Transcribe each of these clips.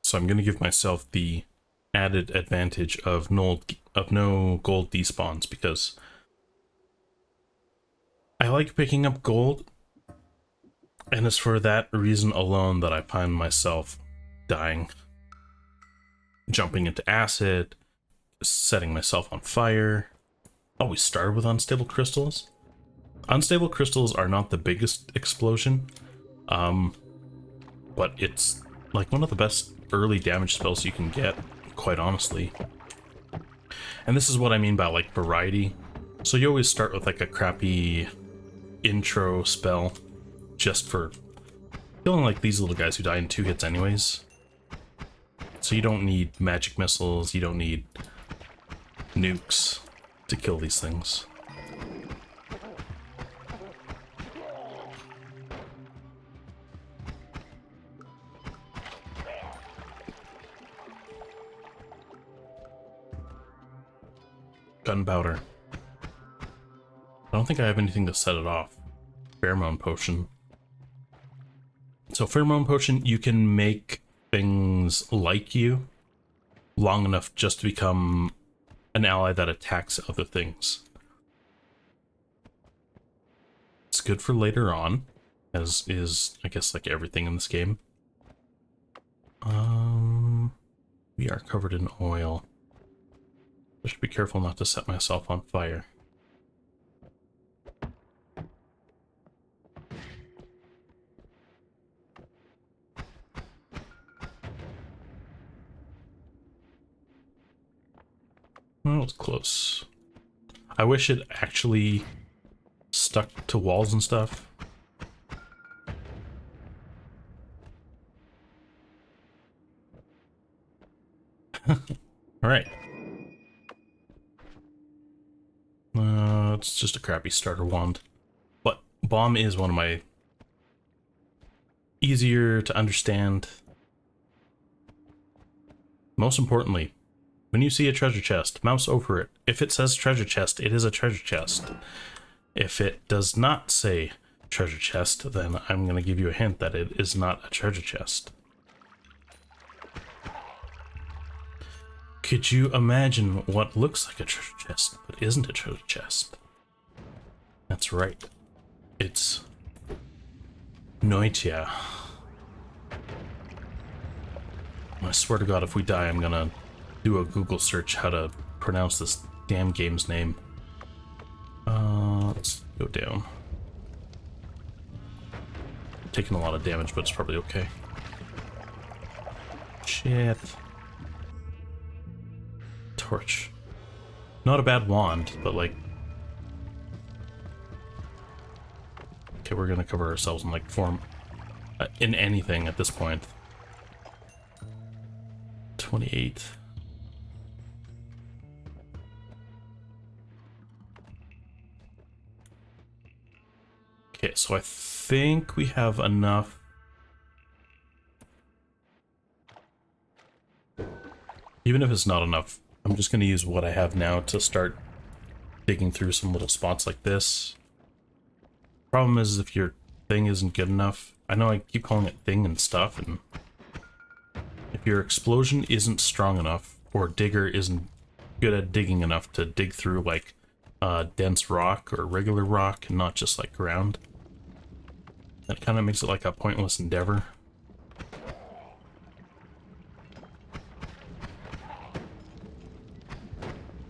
So I'm going to give myself the added advantage of no gold despawns, because I like picking up gold, and it's for that reason alone that I find myself dying. Jumping into acid, setting myself on fire. Oh, we started with unstable crystals? Unstable crystals are not the biggest explosion, but it's like one of the best early damage spells you can get, quite honestly. And this is what I mean by like variety. So you always start with like a crappy intro spell just for killing like these little guys who die in 2 hits anyways. So you don't need magic missiles, you don't need nukes to kill these things. Gunpowder. I don't think I have anything to set it off. Pheromone potion. So pheromone potion, you can make things like you long enough just to become an ally that attacks other things. It's good for later on, as is, I guess, like everything in this game. We are covered in oil. I should be careful not to set myself on fire. Well, it's close. I wish it actually stuck to walls and stuff. Alright. It's just a crappy starter wand. But bomb is one of my easier to understand. Most importantly, when you see a treasure chest, mouse over it. If it says treasure chest, it is a treasure chest. If it does not say treasure chest, then I'm going to give you a hint that it is not a treasure chest. Could you imagine what looks like a treasure chest, but isn't a treasure chest? That's right. It's Noita. I swear to God, if we die, I'm gonna do a Google search how to pronounce this damn game's name. Let's go down. Taking a lot of damage, but it's probably okay. Shit. Torch. Not a bad wand, but like... Okay, we're gonna cover ourselves in like form... in anything at this point. 28. Okay, so I think we have enough. Even if it's not enough, I'm just going to use what I have now to start digging through some little spots like this. Problem is, if your thing isn't good enough, I know I keep calling it thing and stuff, and if your explosion isn't strong enough, or digger isn't good at digging enough to dig through like dense rock or regular rock and not just like ground, that kind of makes it like a pointless endeavor.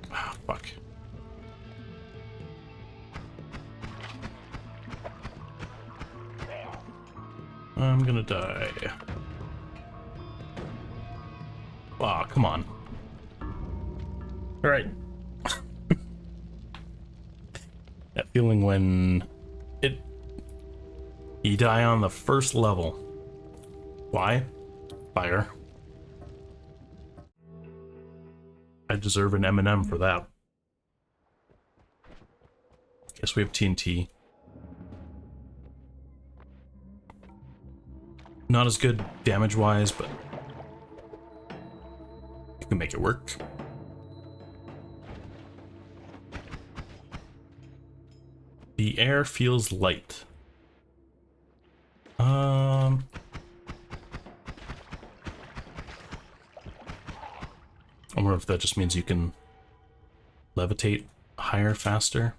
Ah, fuck. I'm gonna die. Aw, come on. Alright. That feeling when you die on the first level. Why? Fire. I deserve an M&M for that. Guess we have TNT. Not as good damage-wise, but you can make it work. The air feels light. I wonder if that just means you can levitate higher, faster.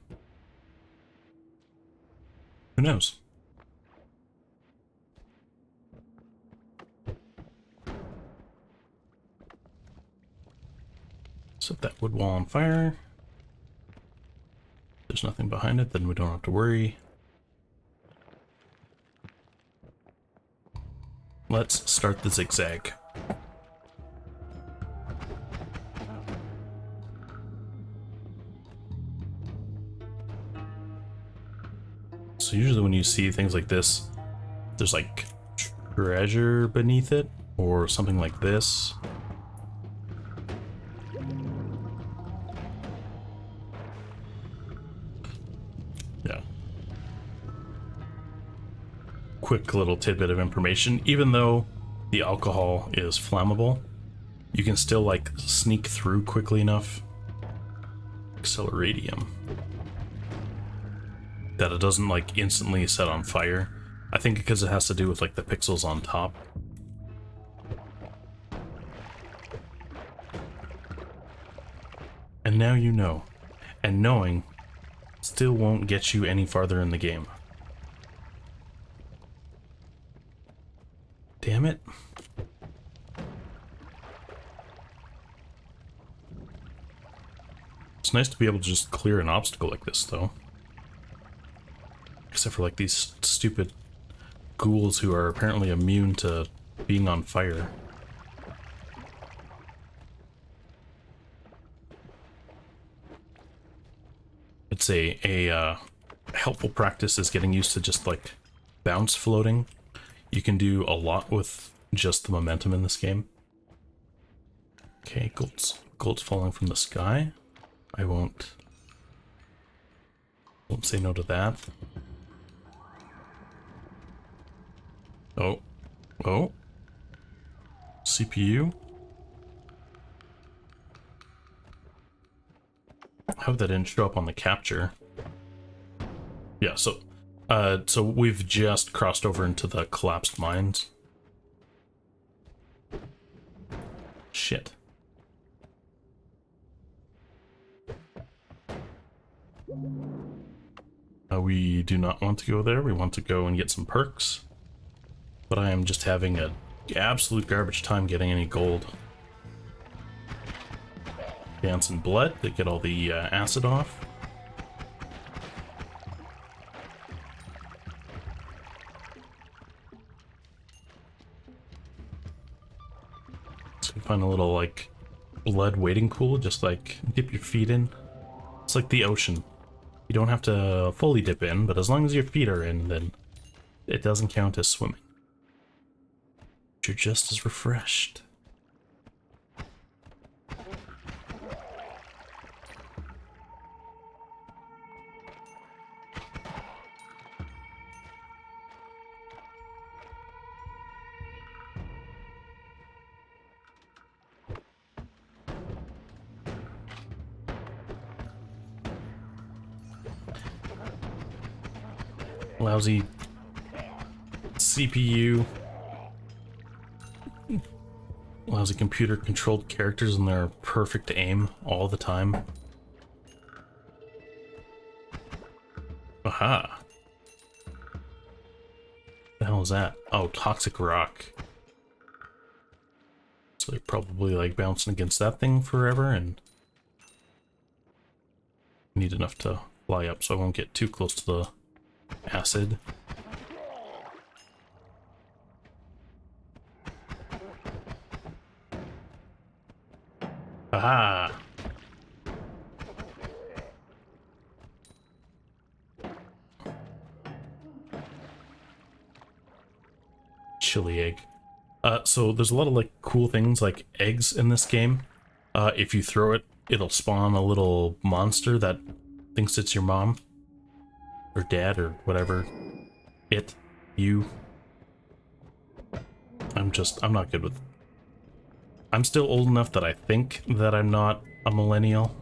Who knows? Set that wood wall on fire. If there's nothing behind it, then we don't have to worry. Let's start the zigzag. So usually when you see things like this, there's like treasure beneath it or something like this. Yeah. Quick little tidbit of information. Even though the alcohol is flammable, you can still like sneak through quickly enough. Acceleradium. That it doesn't like instantly set on fire. I think because it has to do with like the pixels on top. And now you know. And knowing still won't get you any farther in the game. Damn it. It's nice to be able to just clear an obstacle like this though. Except for like these stupid ghouls who are apparently immune to being on fire. It's a helpful practice is getting used to just like bounce floating. You can do a lot with just the momentum in this game. Okay, gold's falling from the sky. I won't say no to that. Oh. CPU? I hope that didn't show up on the capture. Yeah, so we've just crossed over into the collapsed mines. Shit. We do not want to go there. We want to go and get some perks. But I am just having an absolute garbage time getting any gold. Dance in blood to get all the acid off. So you find a little like blood wading pool, just like dip your feet in. It's like the ocean. You don't have to fully dip in, but as long as your feet are in, then it doesn't count as swimming. You're just as refreshed. Lousy CPU. Lousy computer controlled characters and their perfect aim all the time. Aha. The hell is that? Oh, toxic rock. So they're probably like bouncing against that thing forever and need enough to fly up so I won't get too close to the acid. Aha! Chili egg. So there's a lot of like cool things like eggs in this game. If you throw it, it'll spawn a little monster that thinks it's your mom or dad or whatever. You. I'm not good with. I'm still old enough that I think that I'm not a millennial.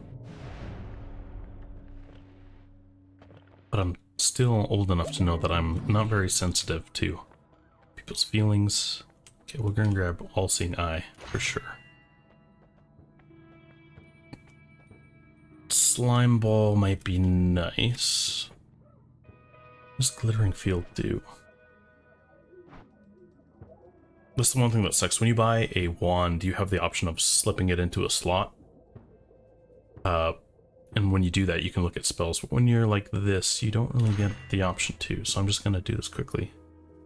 But I'm still old enough to know that I'm not very sensitive to people's feelings. Okay, we're gonna grab All-Seeing Eye for sure. slime ball might be nice. What does glittering field do? That's the one thing that sucks. When you buy a wand, you have the option of slipping it into a slot. And when you do that, you can look at spells. But when you're like this, you don't really get the option to. So I'm just going to do this quickly.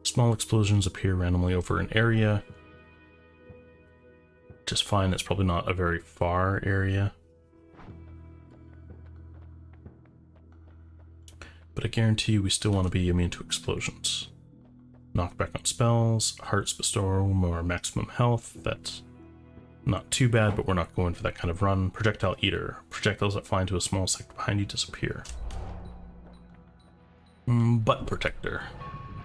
Small explosions appear randomly over an area. Just fine. It's probably not a very far area. But I guarantee you we still want to be immune to explosions. Knockback on spells, hearts bestow more maximum health. That's not too bad, but we're not going for that kind of run. Projectile eater. Projectiles that fly into a small sector behind you disappear. Butt protector.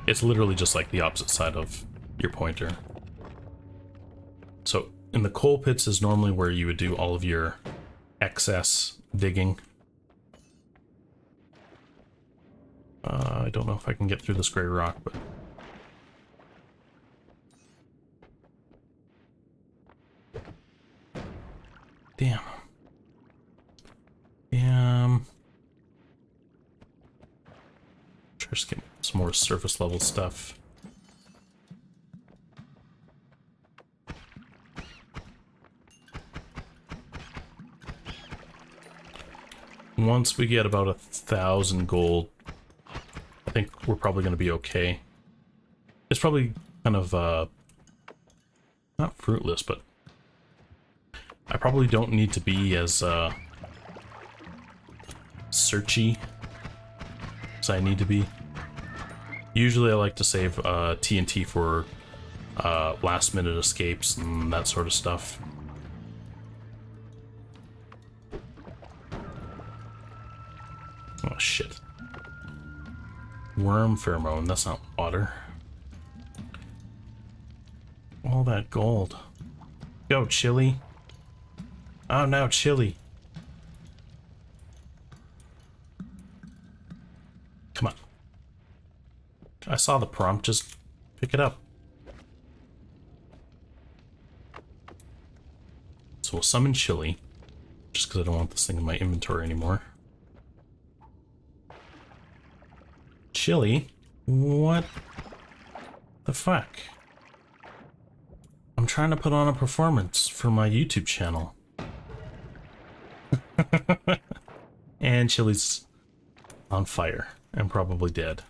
It's literally just like the opposite side of your pointer. So in the coal pits is normally where you would do all of your excess digging. I don't know if I can get through this gray rock, but damn. Try to get some more surface level stuff. Once we get about 1,000 gold, I think we're probably going to be okay. It's probably kind of, not fruitless, but I probably don't need to be as searchy as I need to be. Usually I like to save TNT for last minute escapes and that sort of stuff. Oh shit. Worm pheromone, that's not water. All that gold. Go, Chili. Oh no, Chili. Come on. I saw the prompt, just pick it up. So we'll summon Chili, just because I don't want this thing in my inventory anymore. Chili? What the fuck? I'm trying to put on a performance for my YouTube channel. And Chili's on fire and probably dead.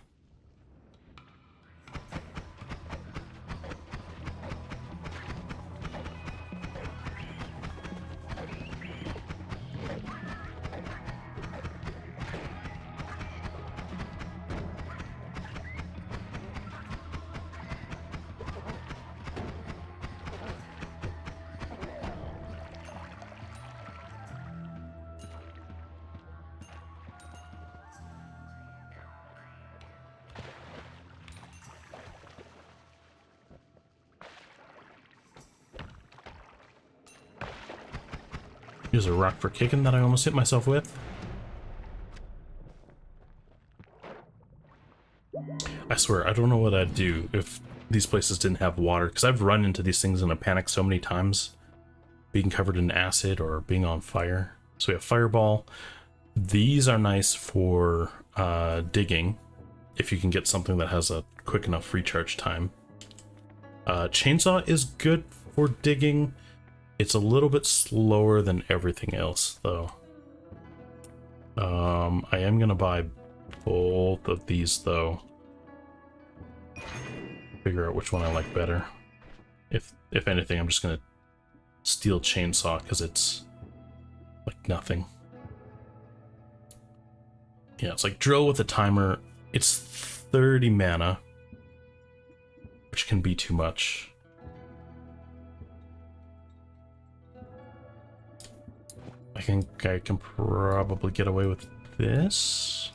Use a rock for kicking that I almost hit myself with. I swear, I don't know what I'd do if these places didn't have water, because I've run into these things in a panic so many times, being covered in acid or being on fire. So we have Fireball. These are nice for digging, if you can get something that has a quick enough recharge time. Chainsaw is good for digging. It's a little bit slower than everything else, though. I am gonna buy both of these, though. Figure out which one I like better. If anything, I'm just gonna steal Chainsaw because it's like nothing. Yeah, it's like drill with a timer. It's 30 mana, which can be too much. I think I can probably get away with this.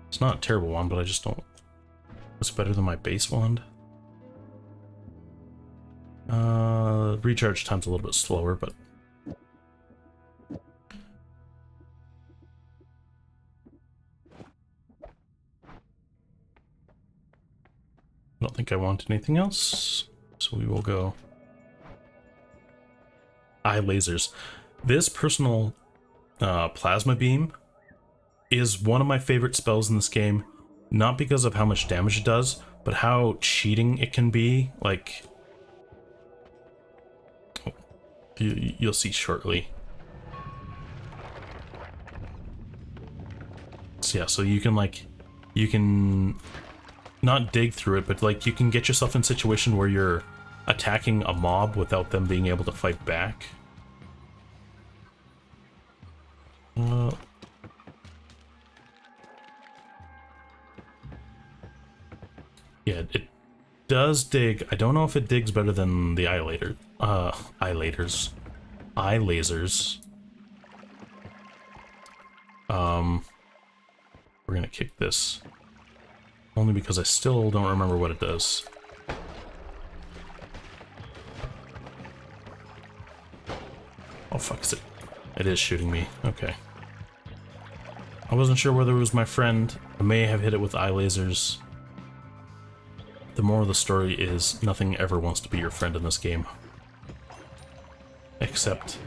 It's not a terrible one, but I just don't... It's better than my base wand. Recharge time's a little bit slower, but... I don't think I want anything else, so we will go eye lasers. This personal plasma beam is one of my favorite spells in this game, not because of how much damage it does, but how cheating it can be. Like, you'll see shortly. So yeah, so you can not dig through it, but like you can get yourself in a situation where you're attacking a mob without them being able to fight back. Yeah, it does dig. I don't know if it digs better than the eye lasers. We're gonna kick this. Only because I still don't remember what it does. Oh fuck, is it? It is shooting me. Okay. I wasn't sure whether it was my friend. I may have hit it with eye lasers. The moral of the story is nothing ever wants to be your friend in this game. Except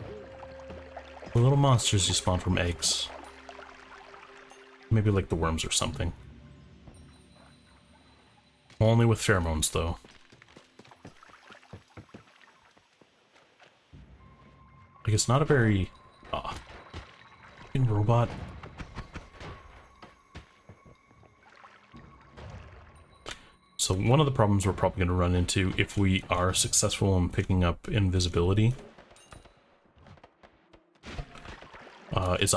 the little monsters you spawn from eggs. Maybe like the worms or something. Only with pheromones, though. Like, it's not a very... fucking robot. So one of the problems we're probably going to run into if we are successful in picking up invisibility is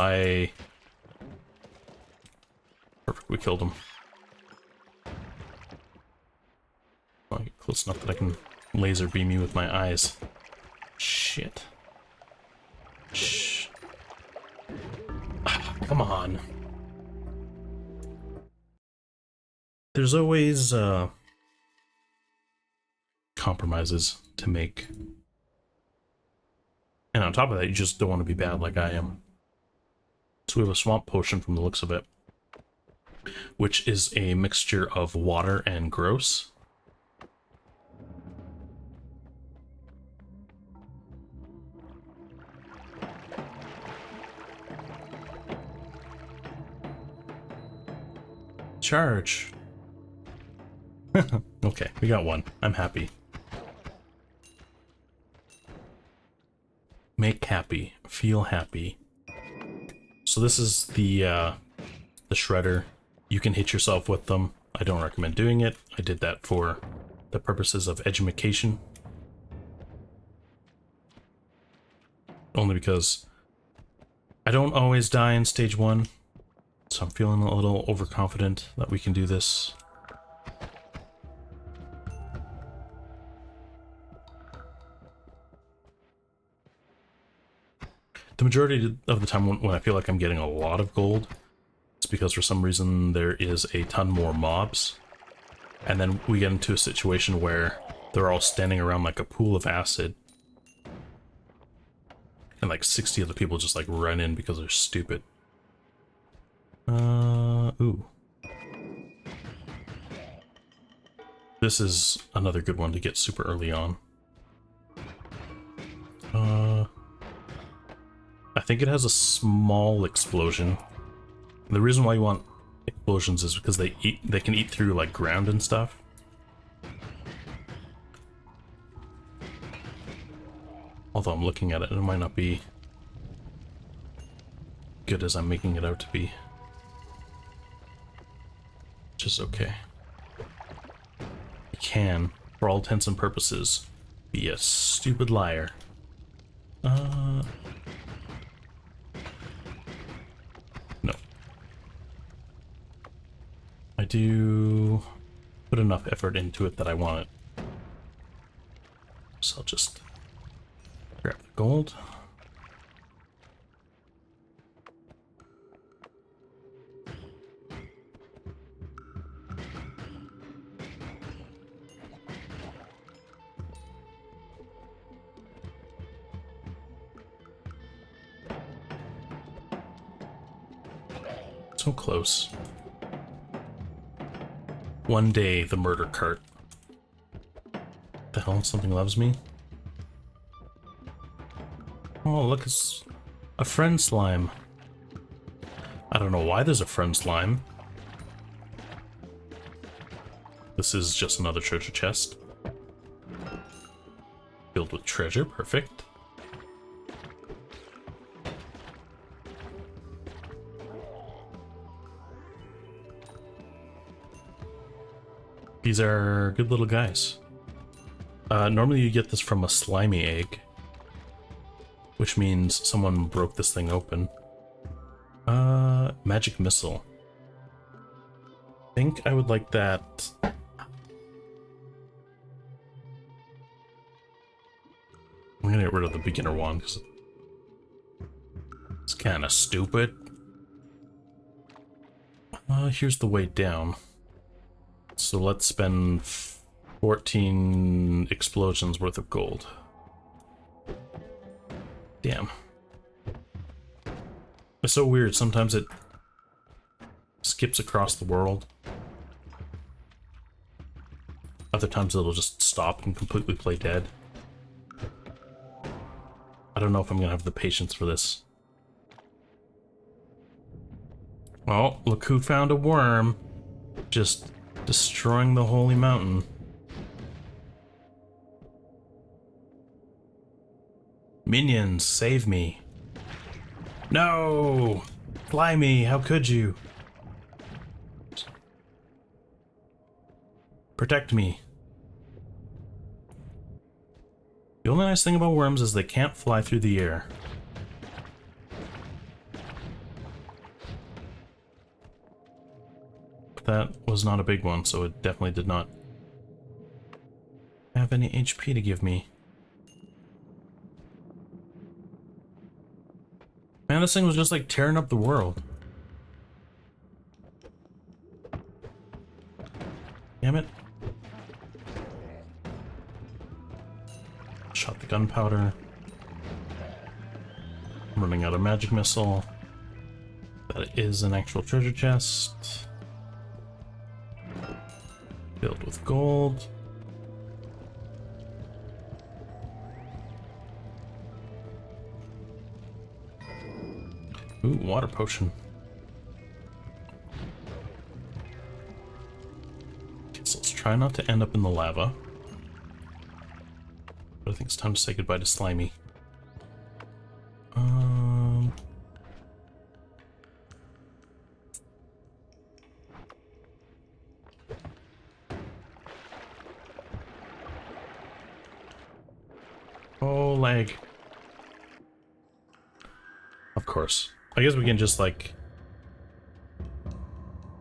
Perfect, we killed him. I'll get close enough that I can laser beam you with my eyes. Shit. Shh. Come on. There's always compromises to make. And on top of that, you just don't want to be bad like I am. So we have a swamp potion from the looks of it, which is a mixture of water and gross. Charge. Okay, we got one. I'm happy. Make happy. Feel happy. So this is the shredder. You can hit yourself with them. I don't recommend doing it. I did that for the purposes of education. Only because I don't always die in stage 1. So I'm feeling a little overconfident that we can do this. The majority of the time when I feel like I'm getting a lot of gold, it's because for some reason there is a ton more mobs. And then we get into a situation where they're all standing around like a pool of acid. And like 60 other people just like run in because they're stupid. Ooh. This is another good one to get super early on. I think it has a small explosion. The reason why you want explosions is because they can eat through like ground and stuff. Although I'm looking at it and it might not be good as I'm making it out to be. Which is okay. I can, for all intents and purposes, be a stupid liar. No. I do put enough effort into it that I want it. So I'll just grab the gold. So close. One day, the murder cart. The hell? Something loves me? Oh, look, it's a friend slime. I don't know why there's a friend slime. This is just another treasure chest. Filled with treasure, perfect. These are good little guys. Normally you get this from a slimy egg, which means someone broke this thing open. Magic missile. I think I would like that. I'm gonna get rid of the beginner one because it's kind of stupid. Here's the way down. So let's spend 14 explosions worth of gold. Damn. It's so weird. Sometimes it skips across the world. Other times it'll just stop and completely play dead. I don't know if I'm gonna have the patience for this. Well, look who found a worm. Just destroying the holy mountain. Minions, save me. No! Fly me, how could you? Protect me. The only nice thing about worms is they can't fly through the air. That was not a big one, so it definitely did not have any HP to give me. Man, this thing was just like tearing up the world. Damn it. Shot the gunpowder. I'm running out of magic missile. That is an actual treasure chest. Filled with gold. Ooh, water potion. Okay, so let's try not to end up in the lava. But I think it's time to say goodbye to Slimy. Oh, lag. Of course. I guess we can just, like...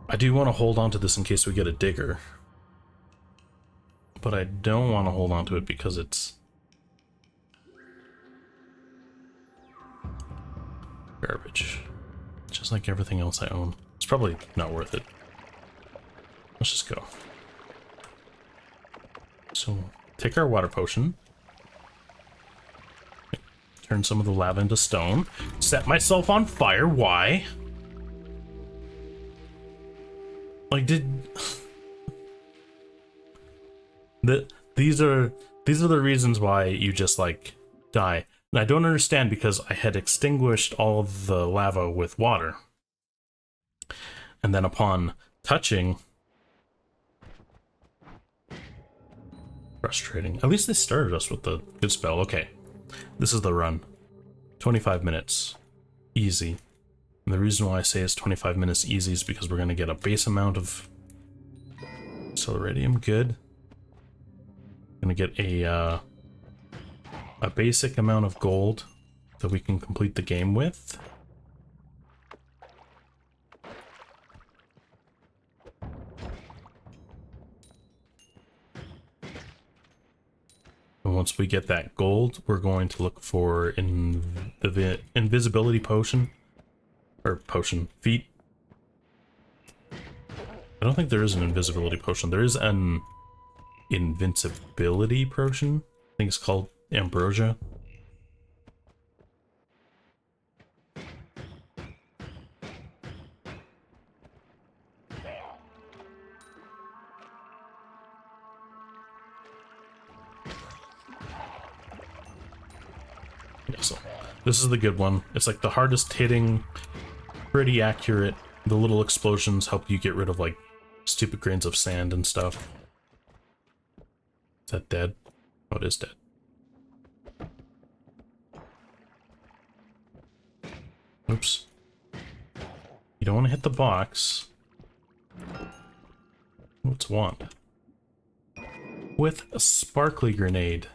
I do want to hold on to this in case we get a digger. But I don't want to hold on to it because it's... garbage. Just like everything else I own. It's probably not worth it. Let's just go. So, take our water potion. Turn some of the lava into stone. Set myself on fire. Why? Like, these are the reasons why you just, like, die. And I don't understand because I had extinguished all of the lava with water. And then upon touching... Frustrating. At least they started us with the good spell. Okay. This is the run. 25 minutes. Easy. And the reason why I say it's 25 minutes easy is because we're going to get a base amount of Celeridium. Good. Going to get a basic amount of gold that we can complete the game with. And once we get that gold, we're going to look for the invisibility potion. Or potion. Feat. I don't think there is an invisibility potion. There is an invincibility potion. I think it's called Ambrosia. Yeah, so this is the good one. It's like the hardest hitting, pretty accurate. The little explosions help you get rid of like stupid grains of sand and stuff. Is that dead? Oh, it is dead. Oops. You don't want to hit the box. What's wand? With a sparkly grenade.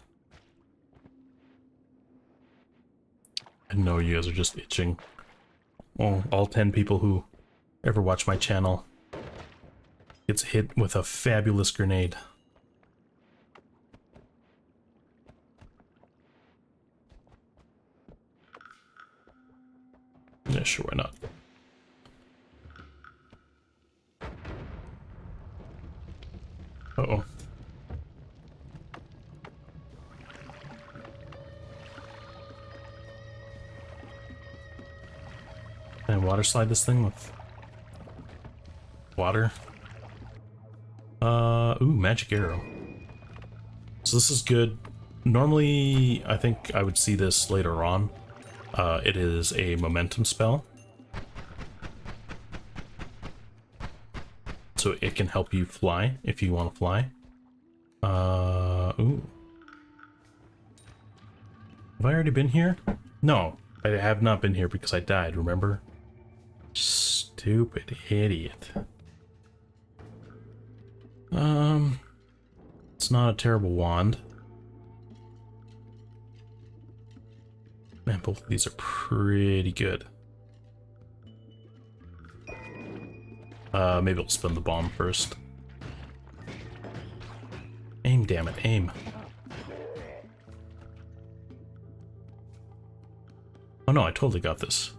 I know you guys are just itching. Well, all 10 people who ever watch my channel gets hit with a fabulous grenade. Yeah, sure, why not? Uh-oh. Can I water slide this thing with water? Ooh, magic arrow. So this is good. Normally, I think I would see this later on. It is a momentum spell. So it can help you fly if you want to fly. Ooh. Have I already been here? No, I have not been here because I died, remember? Stupid idiot. It's not a terrible wand. Man, both of these are pretty good. Maybe I'll spin the bomb first. Aim, damn it, aim. Oh no, I totally got this.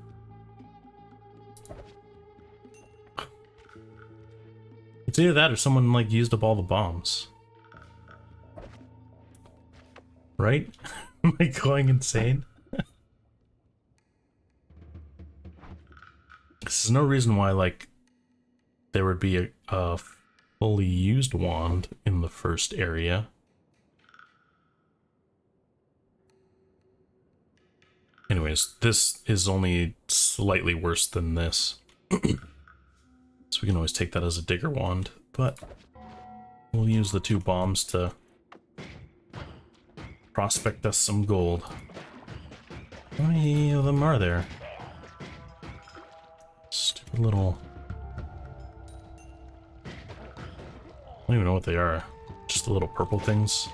It's either that or someone like used up all the bombs. Right? Am I going insane? There's no reason why like there would be a fully used wand in the first area. Anyways, this is only slightly worse than this. So we can always take that as a digger wand, but we'll use the 2 bombs to prospect us some gold. How many of them are there? Stupid little... I don't even know what they are. Just the little purple things.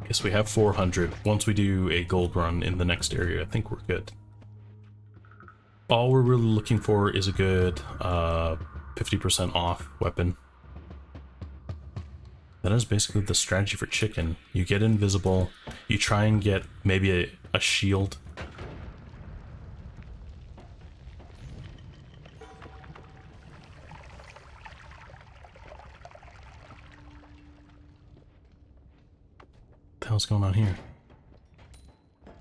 Guess we have 400. Once we do a gold run in the next area, I think we're good. All we're really looking for is a good 50% off weapon. That is basically the strategy for chicken. You get invisible, you try and get maybe a shield. What the hell's going on here? I've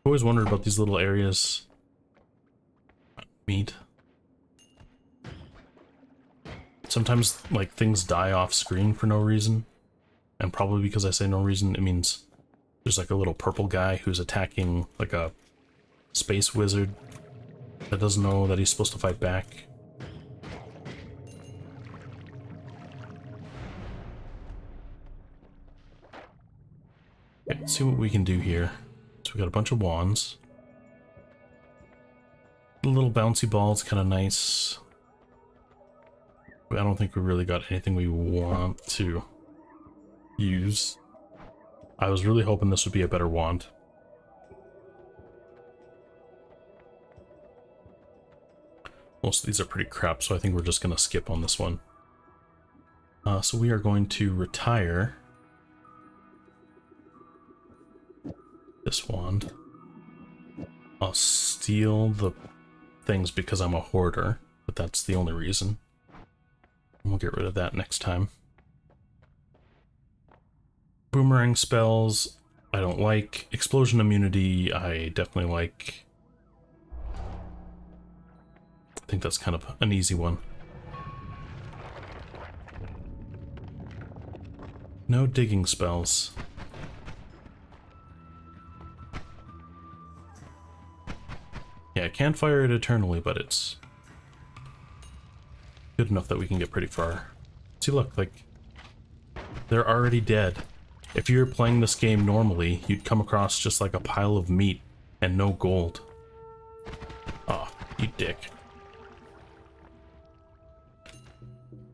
always wondered about these little areas. Meat. Sometimes, like, things die off screen for no reason. And probably because I say no reason, it means there's like a little purple guy who's attacking like a space wizard that doesn't know that he's supposed to fight back. Okay, let's see what we can do here. So we got a bunch of wands. The little bouncy ball's kind of nice. I don't think we really got anything we want to use. I was really hoping this would be a better wand. Most of these are pretty crap, so I think we're just going to skip on this one. So we are going to retire this wand. I'll steal the things because I'm a hoarder, but that's the only reason. We'll get rid of that next time. Boomerang spells, I don't like. Explosion immunity, I definitely like. I think that's kind of an easy one. No digging spells. Yeah, I can't fire it eternally, but it's good enough that we can get pretty far. See, look, like, they're already dead. If you're playing this game normally, you'd come across just like a pile of meat and no gold. Oh, you dick.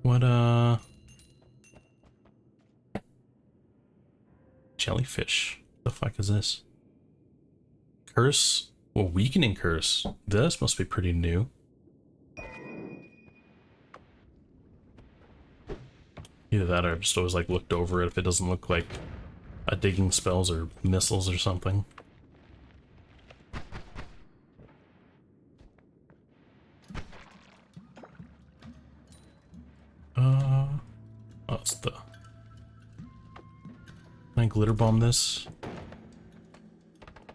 What, jellyfish. The fuck is this? Curse? Well, weakening curse. This must be pretty new. Either that or I've just always like looked over it if it doesn't look like a digging spells or missiles or something. Oh, it's the... Can I glitter bomb this?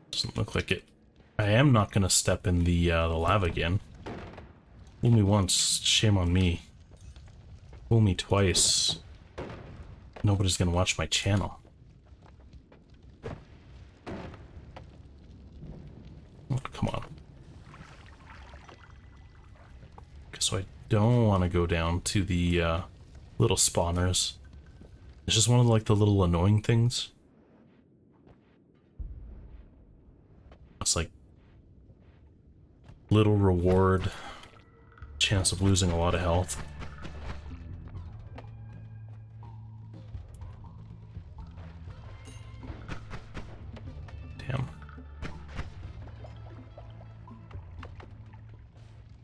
Doesn't look like it. I am not gonna step in the lava again. Fool me once, shame on me. Fool me twice. Nobody's gonna watch my channel. Oh, come on. Okay, so I don't want to go down to the little spawners. It's just one of like the little annoying things. It's like little reward, chance of losing a lot of health. Damn.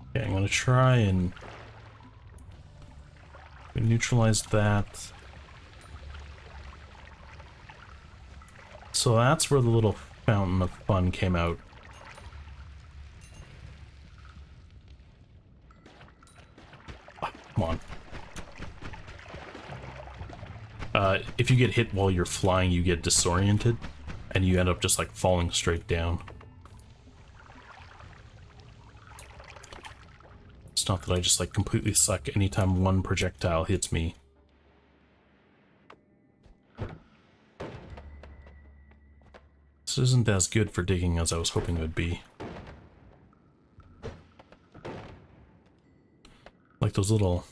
Okay, I'm gonna try and neutralize that. So that's where the little fountain of fun came out. Ah, come on. If you get hit while you're flying, you get disoriented, and you end up just like falling straight down. It's not that I just like completely suck anytime one projectile hits me. This isn't as good for digging as I was hoping it would be. Like those little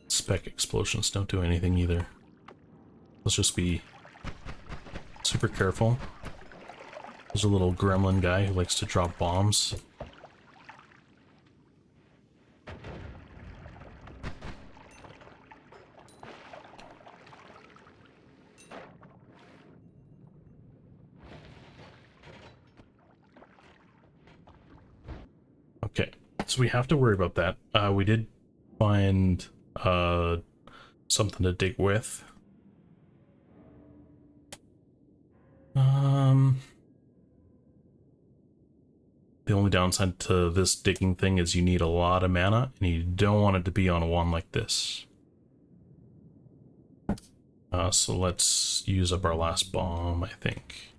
speck explosions don't do anything either. Let's just be super careful. There's a little gremlin guy who likes to drop bombs. Okay, so we have to worry about that. We did find something to dig with. The only downside to this digging thing is you need a lot of mana, and you don't want it to be on a one like this. So let's use up our last bomb, I think.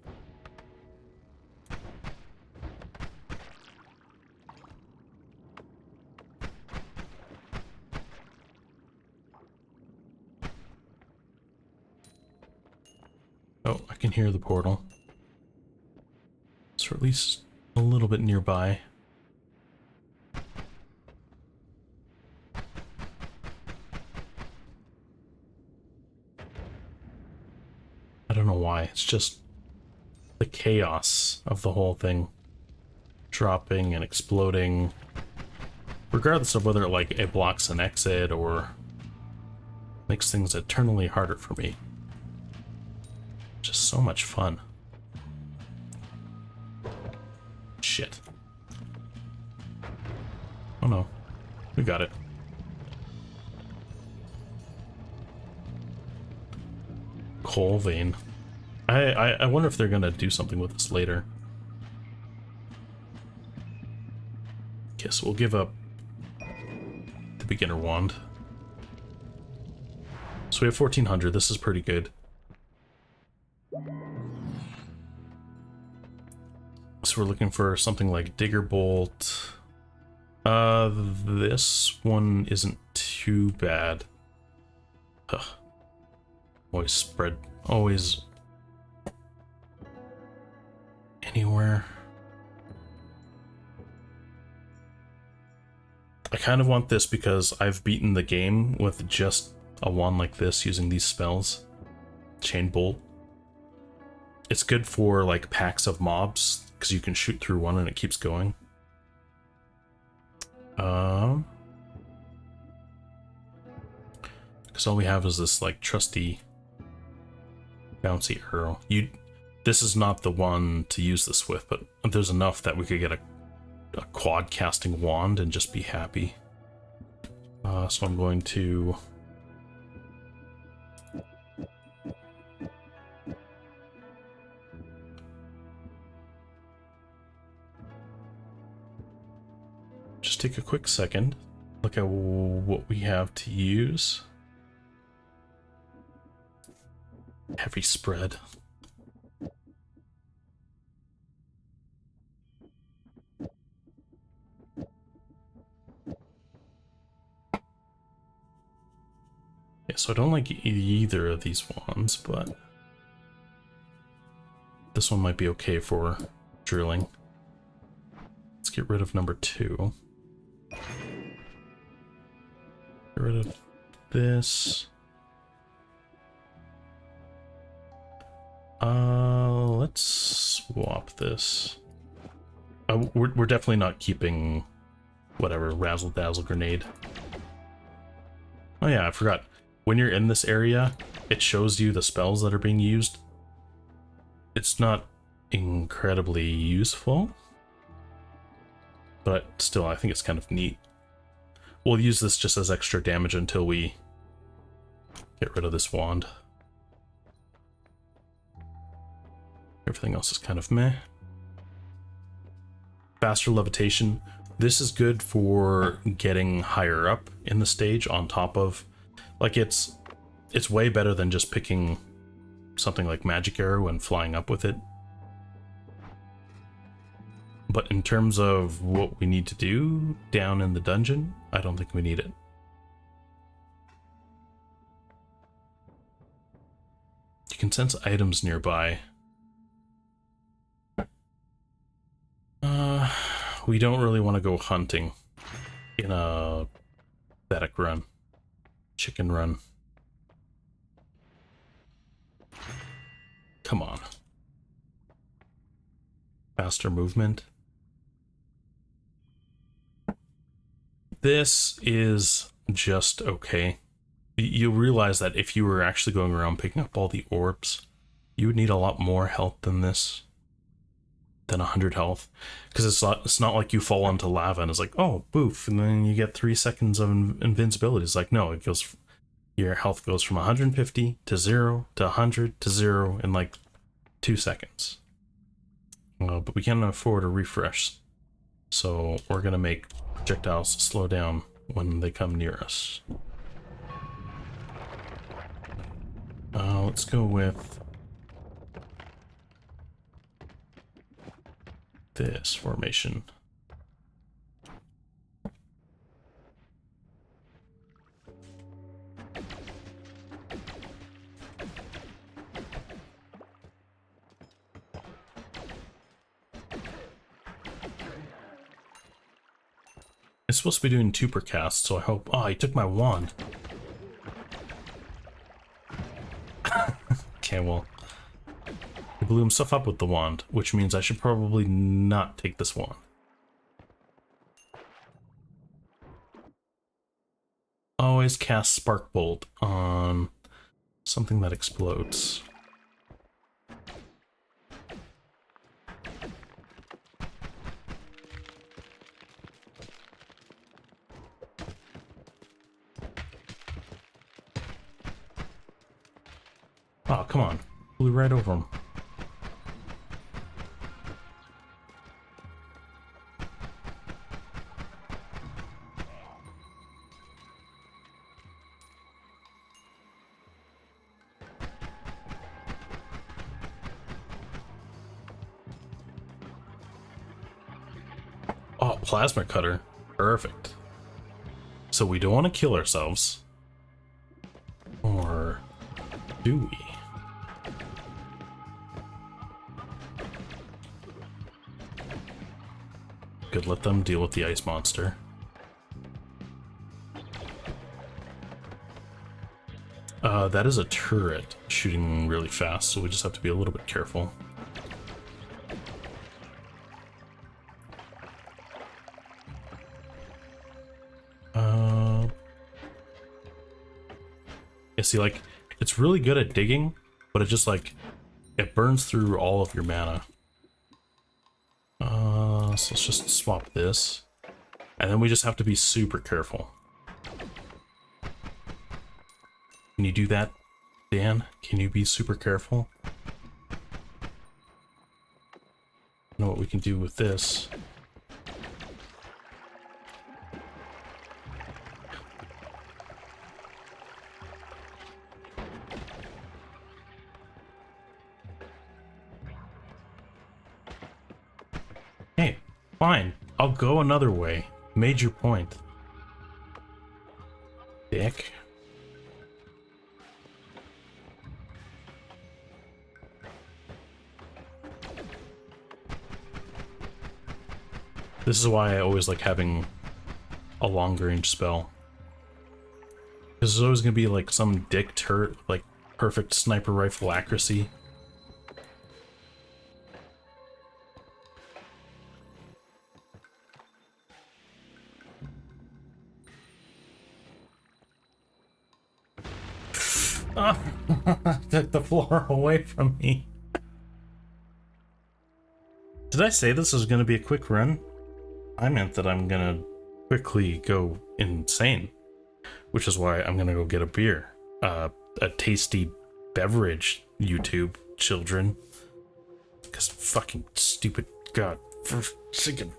Oh, I can hear the portal. So at least a little bit nearby. I don't know why, it's just the chaos of the whole thing. Dropping and exploding. Regardless of whether it blocks an exit or makes things eternally harder for me. Just so much fun. Shit. Oh no. We got it. Coal vein. I wonder if they're gonna do something with this later. Okay, so we'll give up the beginner wand. So we have 1400. This is pretty good. So we're looking for something like Digger Bolt. This one isn't too bad. Ugh. Always spread, always anywhere. I kind of want this because I've beaten the game with just a wand like this using these spells. Chain Bolt. It's good for like packs of mobs because you can shoot through one and it keeps going. Because all we have is this like trusty bouncy arrow. This is not the one to use this with, but there's enough that we could get a quad casting wand and just be happy. So I'm going to just take a quick second, look at what we have to use. Heavy spread. Yeah, so I don't like either of these wands, but this one might be okay for drilling. Let's get rid of number 2. Get rid of this. Let's swap this. We're definitely not keeping whatever razzle dazzle grenade. Oh yeah, I forgot. When you're in this area, it shows you the spells that are being used. It's not incredibly useful, but still, I think it's kind of neat. We'll use this just as extra damage until we get rid of this wand. Everything else is kind of meh. Faster levitation. This is good for getting higher up in the stage on top of... Like, it's way better than just picking something like Magic Arrow and flying up with it. But in terms of what we need to do down in the dungeon, I don't think we need it. You can sense items nearby. We don't really want to go hunting in a pathetic run. Chicken run. Come on. Faster movement. This is just okay. You realize that if you were actually going around picking up all the orbs, you would need a lot more health than this. Than 100 health. Because it's not like you fall into lava and it's like, oh, boof, and then you get 3 seconds of invincibility. It's like, no, it goes... Your health goes from 150 to 0 to 100 to 0 in like 2 seconds. But we can't afford a refresh. So we're going to make projectiles slow down when they come near us. Let's go with this formation. It's supposed to be doing 2 per cast, so I hope... Oh, he took my wand. Okay, well... He blew himself up with the wand, which means I should probably not take this wand. Always cast Spark Bolt on something that explodes. Oh, come on. Flew right over him. Oh, plasma cutter. Perfect. So we don't want to kill ourselves. Or do we? Good, let them deal with the ice monster. That is a turret shooting really fast, so we just have to be a little bit careful. Yeah, see, like, it's really good at digging, but it just, like, it burns through all of your mana. So let's just swap this. And then we just have to be super careful. Can you do that, Dan? Can you be super careful? Know what we can do with this. Hey, fine. I'll go another way. Made your point. Dick. This is why I always like having a long range spell. Because there's always going to be like some dick turret, like perfect sniper rifle accuracy. Took the floor away from me. Did I say this was going to be a quick run? I meant that I'm gonna quickly go insane, which is why I'm gonna go get a beer. A tasty beverage, YouTube children. Because fucking stupid, God, for freaking.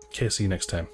Okay, see you next time.